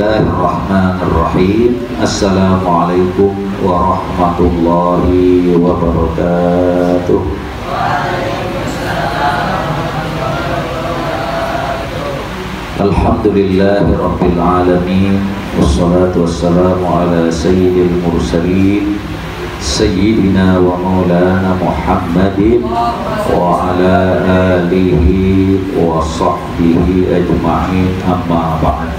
Bismillahirrahmanirrahim. Assalamualaikum warahmatullahi wabarakatuh. Alhamdulillahirabbil alamin. Wassalatu wassalamu ala sayyidil mursalin Sayyidina wa maulana Muhammadin wa ala alihi wa sahbihi ajma'in, amma ba'd.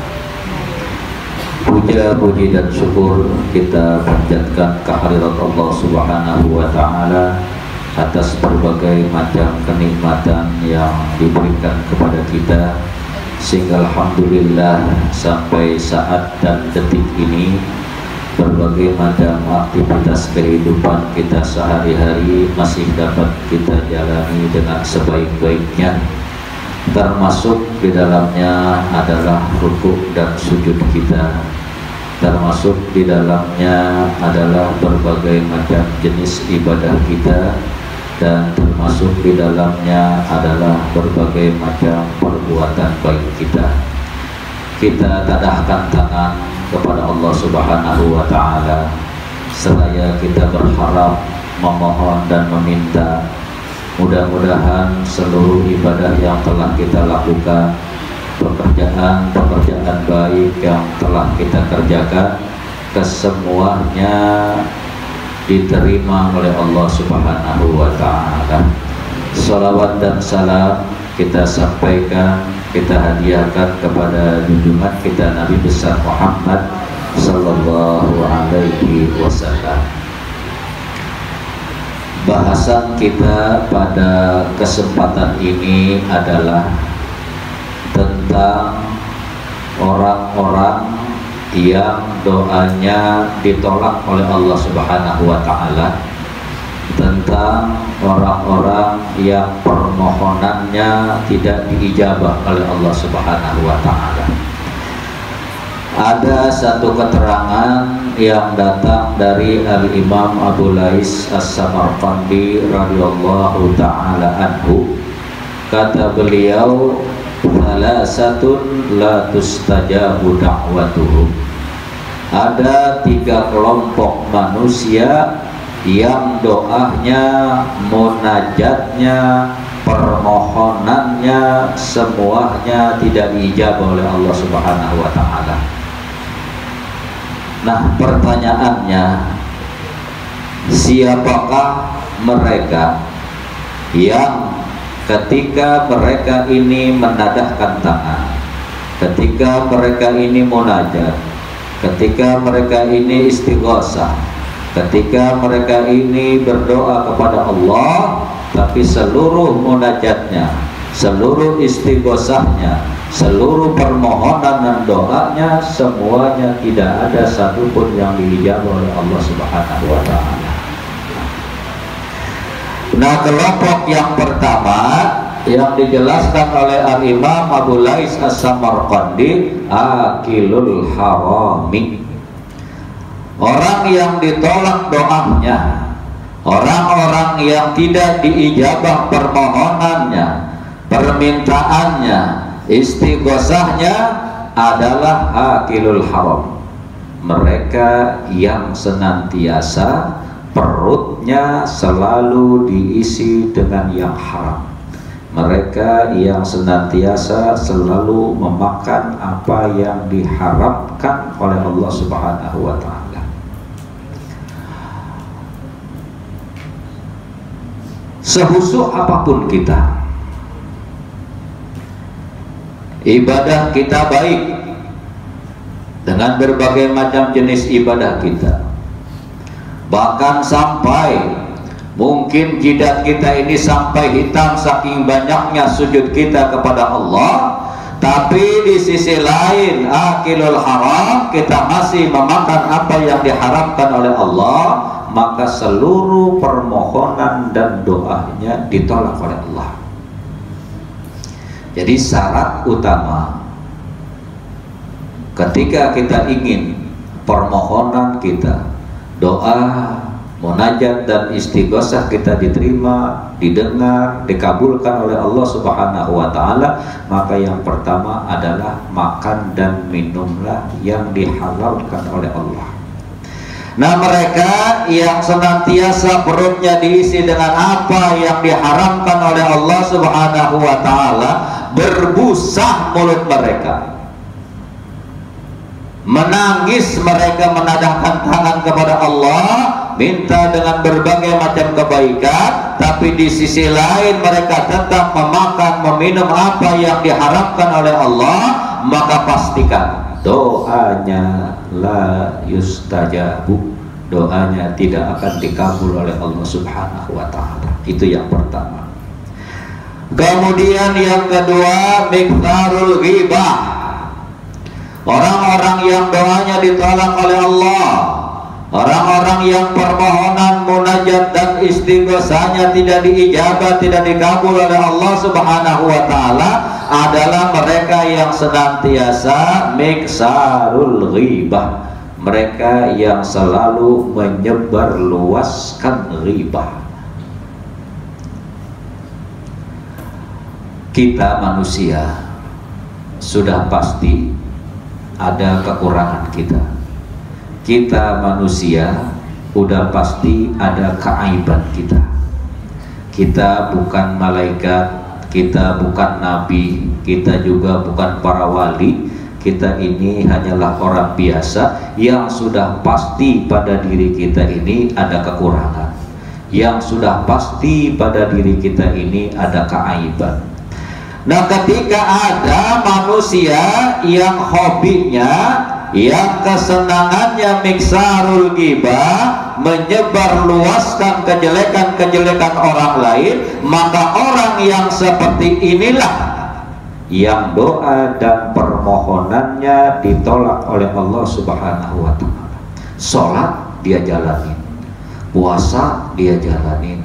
Puja, puji dan syukur kita panjatkan kehadirat Allah Subhanahu wa ta'ala atas berbagai macam kenikmatan yang diberikan kepada kita, sehingga alhamdulillah sampai saat dan detik ini berbagai macam aktivitas kehidupan kita sehari-hari masih dapat kita jalani dengan sebaik-baiknya, termasuk di dalamnya adalah rukuk dan sujud kita, termasuk di dalamnya adalah berbagai macam jenis ibadah kita, dan termasuk di dalamnya adalah berbagai macam perbuatan baik kita. Kita tadahkan tangan kepada Allah Subhanahu wa ta'ala seraya kita berharap, memohon dan meminta mudah-mudahan seluruh ibadah yang telah kita lakukan, pekerjaan baik yang telah kita kerjakan, kesemuanya diterima oleh Allah Subhanahu wa ta'ala. Salawat dan salam kita sampaikan, kita hadiahkan kepada junjungan kita Nabi besar Muhammad sallallahu alaihi wasallam. Bahasan kita pada kesempatan ini adalah tentang orang-orang yang doanya ditolak oleh Allah Subhanahu wa ta'ala, tentang orang-orang yang permohonannya tidak diijabah oleh Allah Subhanahu wa ta'ala. Ada satu keterangan yang datang dari Al-Imam Abu Lais As-Samarqandi radhiyallahu ta'ala anhu. Kata beliau, "Thalathatun la tustajabu da'watuhum." Ada 3 kelompok manusia yang doanya, munajatnya, permohonannya semuanya tidak diijabah oleh Allah Subhanahu wa ta'ala. Nah, pertanyaannya, siapakah mereka yang ketika mereka ini menadahkan tangan, ketika mereka ini munajat, ketika mereka ini istighosah, ketika mereka ini berdoa kepada Allah, tapi seluruh munajatnya, seluruh istighosahnya, seluruh permohonan dan doanya semuanya tidak ada satupun yang diijabah oleh Allah Subhanahu wa ta'ala. Nah, kelompok yang pertama yang dijelaskan oleh Al-Imam Abu Lais As-Samarqandi, akilul harami. Orang yang ditolak doanya, orang-orang yang tidak diijabah permohonannya, permintaannya, istighosahnya adalah akilul haram. Mereka yang senantiasa perutnya selalu diisi dengan yang haram. Mereka yang senantiasa selalu memakan apa yang diharamkan oleh Allah Subhanahu wa ta'ala. Sehusuk apapun kita, ibadah kita baik dengan berbagai macam jenis ibadah kita, bahkan sampai mungkin jidat kita ini sampai hitam saking banyaknya sujud kita kepada Allah, tapi di sisi lain akilul haram, kita masih memakan apa yang diharamkan oleh Allah, maka seluruh permohonan dan doanya ditolak oleh Allah. Jadi syarat utama ketika kita ingin permohonan kita, doa, munajat dan istighosah kita diterima, didengar, dikabulkan oleh Allah Subhanahu wa Ta'ala, maka yang pertama adalah makan dan minumlah yang dihalalkan oleh Allah. Nah, mereka yang senantiasa perutnya diisi dengan apa yang diharamkan oleh Allah Subhanahu wa Ta'ala, berbusa mulut mereka, menangis mereka, menadahkan tangan kepada Allah, minta dengan berbagai macam kebaikan, tapi di sisi lain mereka tetap memakan, meminum apa yang diharamkan oleh Allah, maka pastikan doanya la yustajabu, doanya tidak akan dikabul oleh Allah Subhanahu wa Ta'ala. Itu yang pertama. Kemudian yang kedua, miqdarul ghibah. Orang-orang yang doanya ditolak oleh Allah, orang-orang yang permohonan munajat dan istighosahnya tidak diijabah, tidak dikabul oleh Allah Subhanahu wa Ta'ala, adalah mereka yang senantiasa miksarul ghibah, mereka yang selalu menyebarluaskan ghibah. Kita manusia sudah pasti ada kekurangan kita. Kita manusia udah pasti ada keaiban kita. Kita bukan malaikat, kita bukan nabi, kita juga bukan para wali. Kita ini hanyalah orang biasa yang sudah pasti pada diri kita ini ada kekurangan, yang sudah pasti pada diri kita ini ada keaiban. Nah, ketika ada manusia yang hobinya, yang kesenangannya miksarul ghibah, menyebarluaskan kejelekan-kejelekan orang lain, maka orang yang seperti inilah yang doa dan permohonannya ditolak oleh Allah Subhanahu wa Ta'ala. Sholat dia jalanin, puasa dia jalanin,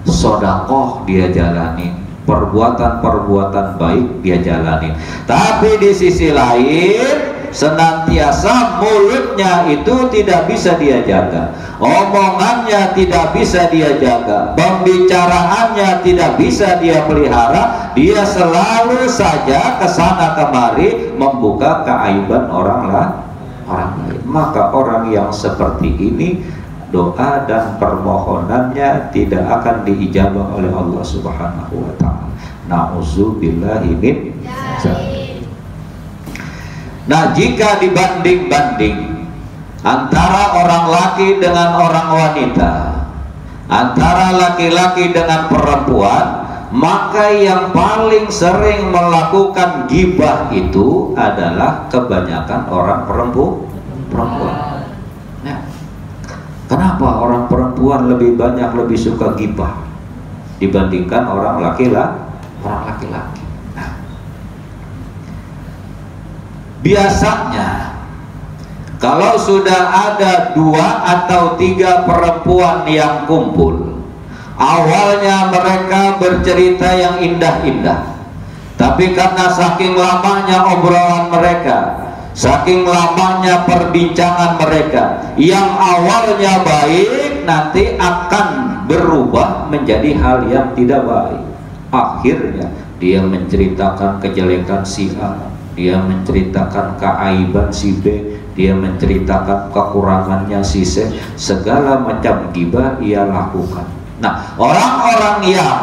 sedekah dia jalanin, perbuatan-perbuatan baik dia jalanin, tapi di sisi lain senantiasa mulutnya itu tidak bisa dia jaga, omongannya tidak bisa dia jaga, pembicaraannya tidak bisa dia pelihara, dia selalu saja kesana kemari membuka keaiban orang lain. Maka orang yang seperti ini doa dan permohonannya tidak akan diijabah oleh Allah Subhanahu wa Ta'ala. Na'udzubillahi min dzalik. Nah, jika dibanding-banding antara orang laki dengan orang wanita, antara laki-laki dengan perempuan, maka yang paling sering melakukan ghibah itu adalah kebanyakan orang perempuan. Nah, kenapa orang perempuan lebih banyak lebih suka ghibah dibandingkan orang laki-laki? Nah, biasanya kalau sudah ada 2 atau 3 perempuan yang kumpul, awalnya mereka bercerita yang indah-indah, tapi karena saking lamanya obrolan mereka, saking lamanya perbincangan mereka, yang awalnya baik nanti akan berubah menjadi hal yang tidak baik. Akhirnya dia menceritakan kejelekan si A, dia menceritakan keaiban si B, dia menceritakan kekurangannya si C, segala macam ghibah ia lakukan. Nah, orang-orang yang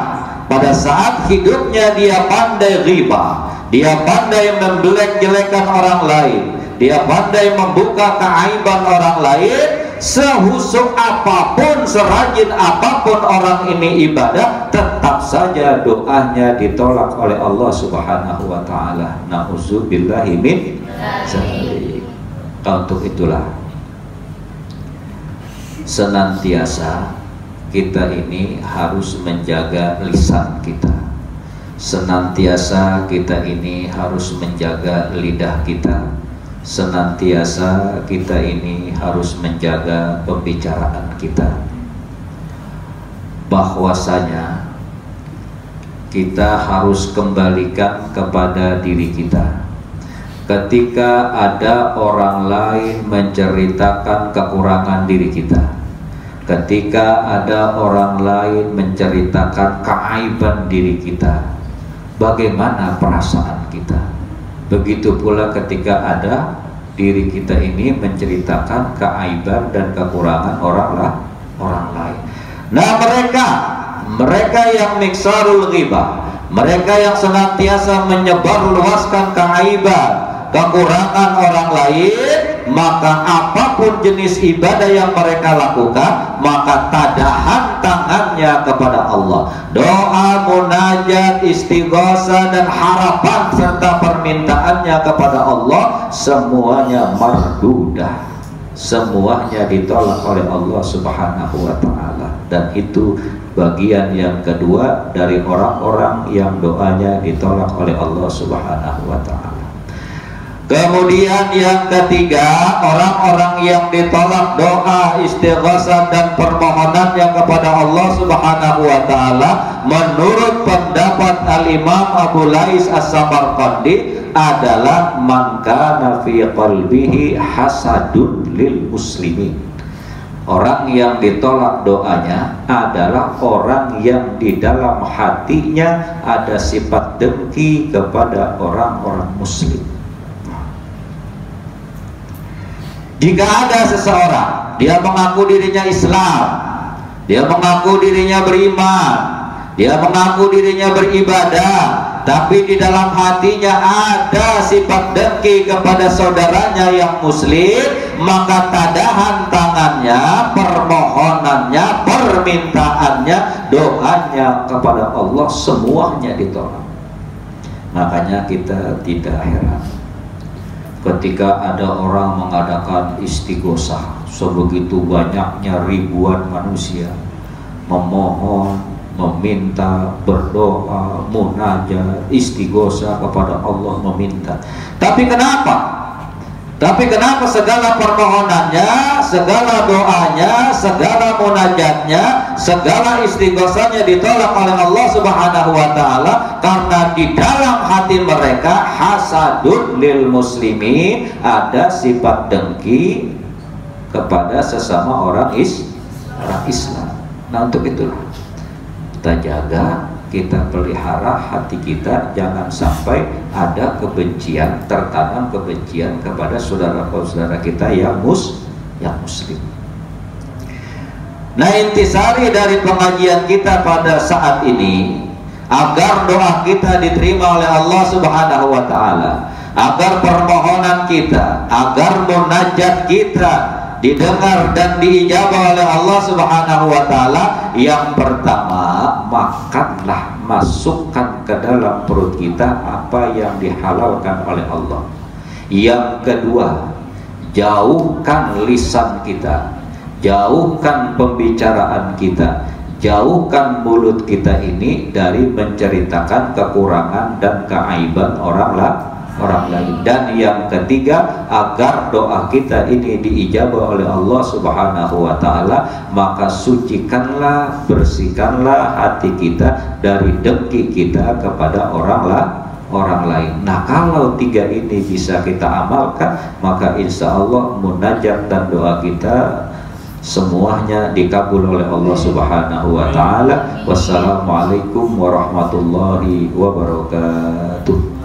pada saat hidupnya dia pandai ghibah, dia pandai membelek-jelekan orang lain, dia pandai membuka keaiban orang lain, sehusuk apapun, serajin apapun orang ini ibadah, tetap saja doanya ditolak oleh Allah Subhanahu wa Ta'ala. Na'udzubillahi min dzalik. Untuk itulah senantiasa kita ini harus menjaga lisan kita, senantiasa kita ini harus menjaga lidah kita, senantiasa kita ini harus menjaga pembicaraan kita, bahwasanya kita harus kembalikan kepada diri kita. Ketika ada orang lain menceritakan kekurangan diri kita, ketika ada orang lain menceritakan keaiban diri kita, bagaimana perasaan kita? Begitu pula ketika ada diri kita ini menceritakan keaiban dan kekurangan orang lain. Nah, mereka yang miksarul ghibah, mereka yang senantiasa menyebarluaskan keaiban, kekurangan orang lain, maka apapun jenis ibadah yang mereka lakukan, maka tadahan tangannya kepada Allah, doa, munajat, istighosah dan harapan serta permintaannya kepada Allah, semuanya mardudah, semuanya ditolak oleh Allah Subhanahu wa ta'ala. Dan itu bagian yang kedua dari orang-orang yang doanya ditolak oleh Allah Subhanahu wa ta'ala. Kemudian yang ketiga, orang-orang yang ditolak doa, istighosah dan permohonannya kepada Allah Subhanahu wa ta'ala, menurut pendapat Al-Imam Abu Lais As-Samarqandi, adalah man kana fi qalbihi hasadun lil muslimin. Orang yang ditolak doanya adalah orang yang di dalam hatinya ada sifat dengki kepada orang-orang muslim. Jika ada seseorang, dia mengaku dirinya Islam, dia mengaku dirinya beriman, dia mengaku dirinya beribadah, tapi di dalam hatinya ada sifat dengki kepada saudaranya yang muslim, maka tadahan tangannya, permohonannya, permintaannya, doanya kepada Allah semuanya ditolak. Makanya kita tidak heran ketika ada orang mengadakan istighosah, sebegitu banyaknya ribuan manusia memohon, meminta, berdoa, munajat, istighosah kepada Allah, meminta. Tapi kenapa segala permohonannya, segala doanya, segala munajatnya, segala istighosahnya ditolak oleh Allah Subhanahu wa ta'ala? Karena di dalam hati mereka hasadun lil muslimin, ada sifat dengki kepada sesama orang Islam. Nah, untuk itulah kita jaga, kita pelihara hati kita, jangan sampai ada kebencian, tertanam kebencian kepada saudara-saudara kita yang muslim. Nah, intisari dari pengajian kita pada saat ini, agar doa kita diterima oleh Allah Subhanahu wa ta'ala, agar permohonan kita, agar munajat kita didengar dan diijabah oleh Allah Subhanahu wa ta'ala. Yang pertama, makanlah, masukkan ke dalam perut kita apa yang dihalalkan oleh Allah. Yang kedua, jauhkan lisan kita, jauhkan pembicaraan kita, jauhkan mulut kita ini dari menceritakan kekurangan dan keaiban orang lain. Dan yang ketiga, agar doa kita ini diijabah oleh Allah Subhanahu wa ta'ala, maka sucikanlah, bersihkanlah hati kita dari dengki kita kepada orang lain. Nah, kalau tiga ini bisa kita amalkan, maka insya Allah munajat dan doa kita semuanya dikabul oleh Allah Subhanahu wa ta'ala. Wassalamualaikum warahmatullahi wabarakatuh.